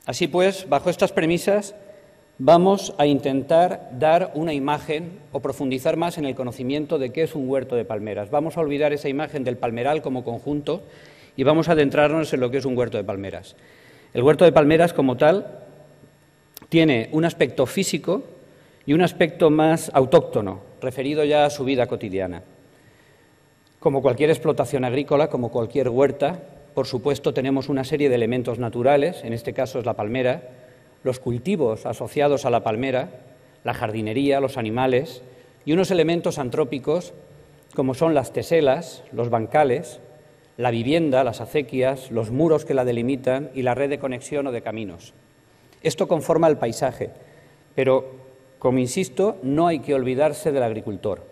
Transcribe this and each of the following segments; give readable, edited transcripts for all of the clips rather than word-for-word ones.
Así pues, bajo estas premisas, vamos a intentar dar una imagen o profundizar más en el conocimiento de qué es un huerto de palmeras. Vamos a olvidar esa imagen del palmeral como conjunto y vamos a adentrarnos en lo que es un huerto de palmeras. El huerto de palmeras, como tal, tiene un aspecto físico y un aspecto más autóctono, referido ya a su vida cotidiana. Como cualquier explotación agrícola, como cualquier huerta, por supuesto tenemos una serie de elementos naturales, en este caso es la palmera, los cultivos asociados a la palmera, la jardinería, los animales y unos elementos antrópicos como son las teselas, los bancales, la vivienda, las acequias, los muros que la delimitan y la red de conexión o de caminos. Esto conforma el paisaje, pero, como insisto, no hay que olvidarse del agricultor.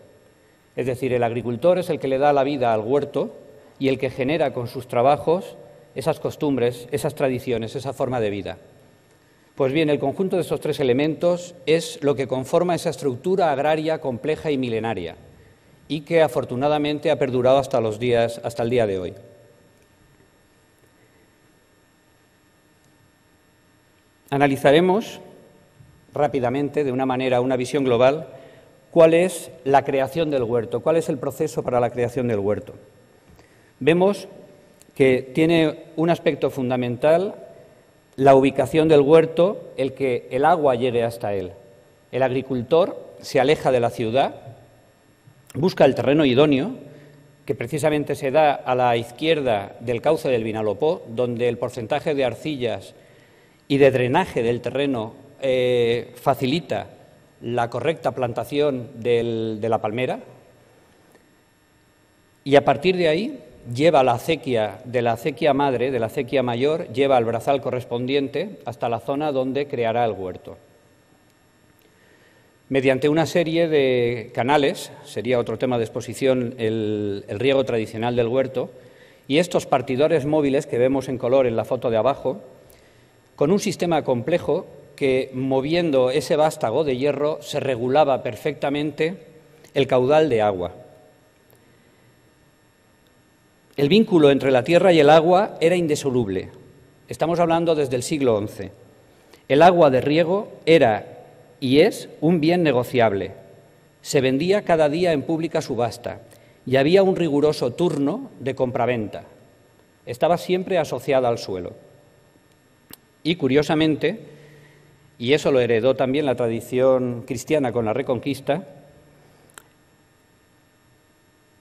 Es decir, el agricultor es el que le da la vida al huerto y el que genera con sus trabajos esas costumbres, esas tradiciones, esa forma de vida. Pues bien, el conjunto de estos tres elementos es lo que conforma esa estructura agraria compleja y milenaria y que afortunadamente ha perdurado hasta el día de hoy. Analizaremos rápidamente, de una visión global, cuál es la creación del huerto, cuál es el proceso para la creación del huerto. Vemos que tiene un aspecto fundamental la ubicación del huerto, el que el agua llegue hasta él. El agricultor se aleja de la ciudad, busca el terreno idóneo, que precisamente se da a la izquierda del cauce del Vinalopó, donde el porcentaje de arcillas y de drenaje del terreno facilita la correcta plantación de la palmera, y a partir de ahí lleva la acequia, de la acequia madre, de la acequia mayor, lleva al brazal correspondiente hasta la zona donde creará el huerto. Mediante una serie de canales, sería otro tema de exposición el riego tradicional del huerto, y estos partidores móviles que vemos en color en la foto de abajo, con un sistema complejo que, moviendo ese vástago de hierro, se regulaba perfectamente el caudal de agua. El vínculo entre la tierra y el agua era indisoluble. Estamos hablando desde el siglo XI. El agua de riego era y es un bien negociable. Se vendía cada día en pública subasta y había un riguroso turno de compraventa. Estaba siempre asociada al suelo. Y, curiosamente, y eso lo heredó también la tradición cristiana con la Reconquista,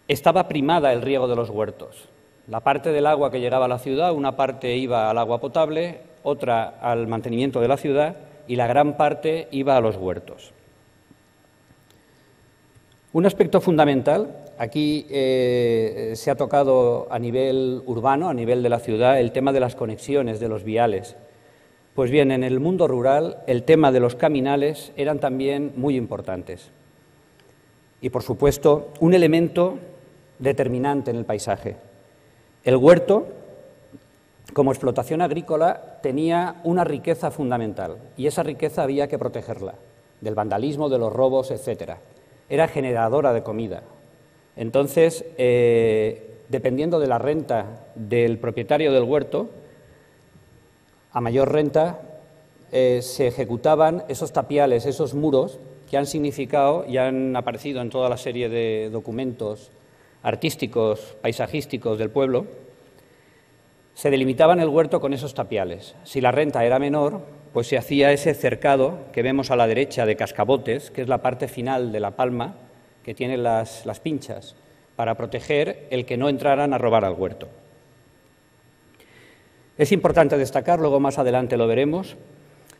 estaba primada el riego de los huertos. La parte del agua que llegaba a la ciudad, una parte iba al agua potable, otra al mantenimiento de la ciudad y la gran parte iba a los huertos. Un aspecto fundamental, aquí se ha tocado a nivel urbano, a nivel de la ciudad, el tema de las conexiones, de los viales. Pues bien, en el mundo rural el tema de los caminales eran también muy importantes. Y, por supuesto, un elemento determinante en el paisaje. El huerto, como explotación agrícola, tenía una riqueza fundamental y esa riqueza había que protegerla del vandalismo, de los robos, etcétera. Era generadora de comida. Entonces, dependiendo de la renta del propietario del huerto, a mayor renta se ejecutaban esos tapiales, esos muros que han significado y han aparecido en toda la serie de documentos artísticos, paisajísticos del pueblo. Se delimitaban el huerto con esos tapiales. Si la renta era menor, pues se hacía ese cercado que vemos a la derecha de cascabotes, que es la parte final de la palma que tiene las pinchas, para proteger el que no entraran a robar al huerto. Es importante destacar, luego más adelante lo veremos,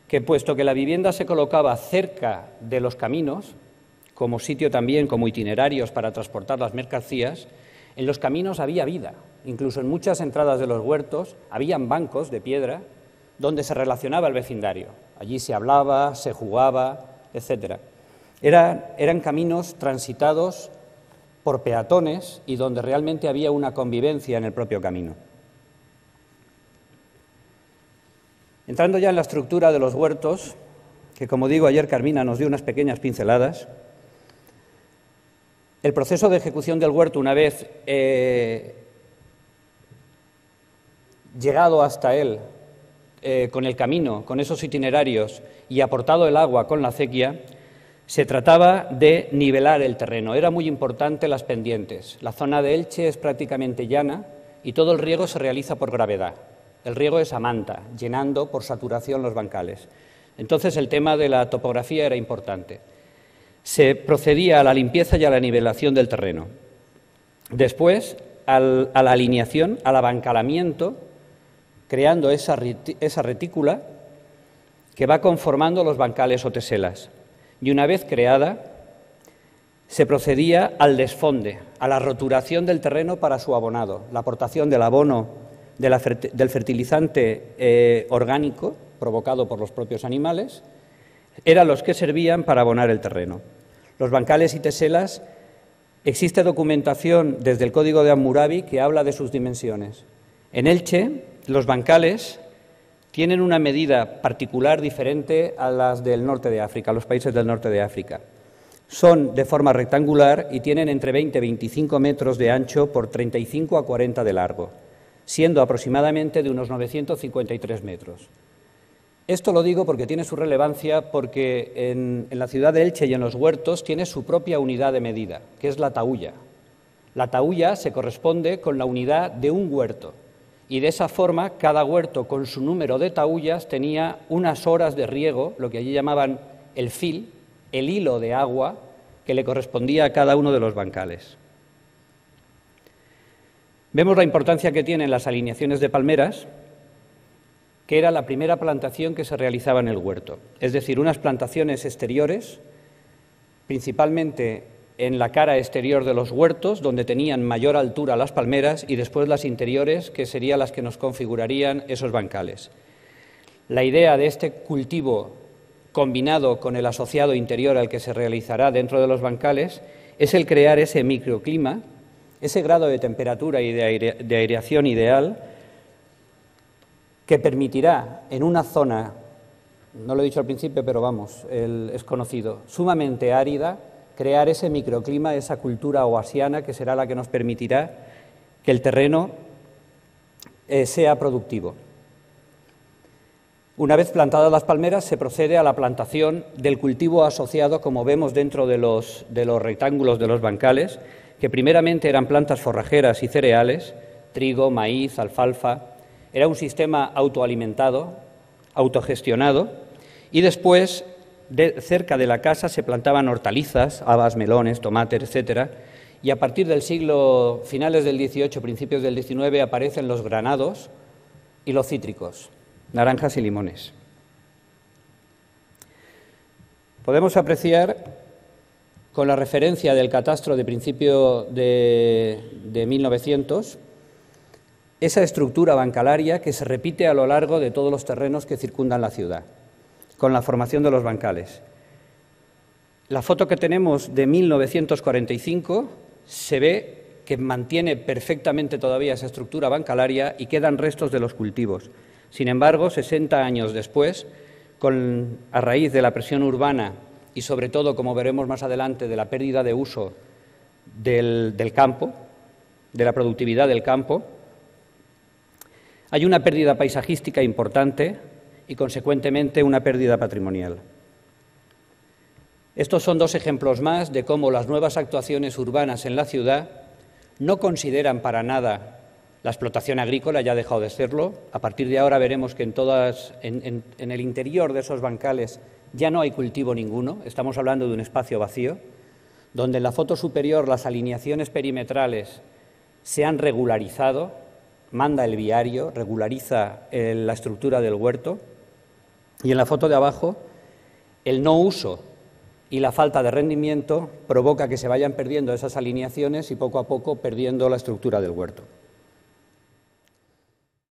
que puesto que la vivienda se colocaba cerca de los caminos, como sitio también, como itinerarios para transportar las mercancías, en los caminos había vida. Incluso en muchas entradas de los huertos habían bancos de piedra donde se relacionaba el vecindario. Allí se hablaba, se jugaba, etc. Eran caminos transitados por peatones y donde realmente había una convivencia en el propio camino. Entrando ya en la estructura de los huertos, que como digo, ayer Carmina nos dio unas pequeñas pinceladas, el proceso de ejecución del huerto, una vez llegado hasta él, con el camino, con esos itinerarios y aportado el agua con la acequia, se trataba de nivelar el terreno. Era muy importante las pendientes. La zona de Elche es prácticamente llana y todo el riego se realiza por gravedad. El riego es a manta, llenando por saturación los bancales. Entonces el tema de la topografía era importante. Se procedía a la limpieza y a la nivelación del terreno. Después, a la alineación, al abancalamiento, creando esa retícula que va conformando los bancales o teselas. Y una vez creada, se procedía al desfonde, a la roturación del terreno para su abonado, la aportación del abono, del fertilizante orgánico provocado por los propios animales, eran los que servían para abonar el terreno. Los bancales y teselas, existe documentación desde el Código de Hammurabi que habla de sus dimensiones. En Elche, los bancales tienen una medida particular diferente a las del norte de África, a los países del norte de África. Son de forma rectangular y tienen entre 20 y 25 metros de ancho por 35 a 40 de largo, siendo aproximadamente de unos 953 metros. Esto lo digo porque tiene su relevancia, porque en la ciudad de Elche y en los huertos tiene su propia unidad de medida, que es la tahuya. La tahuya se corresponde con la unidad de un huerto. Y de esa forma, cada huerto con su número de tahuyas tenía unas horas de riego, lo que allí llamaban el fil, el hilo de agua que le correspondía a cada uno de los bancales. Vemos la importancia que tienen las alineaciones de palmeras, que era la primera plantación que se realizaba en el huerto, es decir, unas plantaciones exteriores, principalmente en la cara exterior de los huertos, donde tenían mayor altura las palmeras, y después las interiores, que serían las que nos configurarían esos bancales. La idea de este cultivo combinado con el asociado interior al que se realizará dentro de los bancales es el crear ese microclima, ese grado de temperatura y de aireación ideal que permitirá en una zona, no lo he dicho al principio, pero vamos, es conocido, sumamente árida, crear ese microclima, esa cultura oasiana que será la que nos permitirá que el terreno sea productivo. Una vez plantadas las palmeras, se procede a la plantación del cultivo asociado, como vemos dentro de los rectángulos de los bancales, que primeramente eran plantas forrajeras y cereales, trigo, maíz, alfalfa. Era un sistema autoalimentado, autogestionado, y después, cerca de la casa, se plantaban hortalizas, habas, melones, tomates, etcétera, y a partir del siglo, finales del XVIII, principios del XIX, aparecen los granados y los cítricos, naranjas y limones. Podemos apreciar, con la referencia del catastro de principio de 1900, esa estructura bancalaria que se repite a lo largo de todos los terrenos que circundan la ciudad, con la formación de los bancales. La foto que tenemos de 1945 se ve que mantiene perfectamente todavía esa estructura bancalaria y quedan restos de los cultivos. Sin embargo, 60 años después, a raíz de la presión urbana y sobre todo, como veremos más adelante, de la pérdida de uso del campo, de la productividad del campo, hay una pérdida paisajística importante y, consecuentemente, una pérdida patrimonial. Estos son dos ejemplos más de cómo las nuevas actuaciones urbanas en la ciudad no consideran para nada la explotación agrícola, ya ha dejado de serlo. A partir de ahora veremos que en el interior de esos bancales ya no hay cultivo ninguno, estamos hablando de un espacio vacío, donde en la foto superior las alineaciones perimetrales se han regularizado, manda el viario, regulariza la estructura del huerto, y en la foto de abajo el no uso y la falta de rendimiento provoca que se vayan perdiendo esas alineaciones y poco a poco perdiendo la estructura del huerto.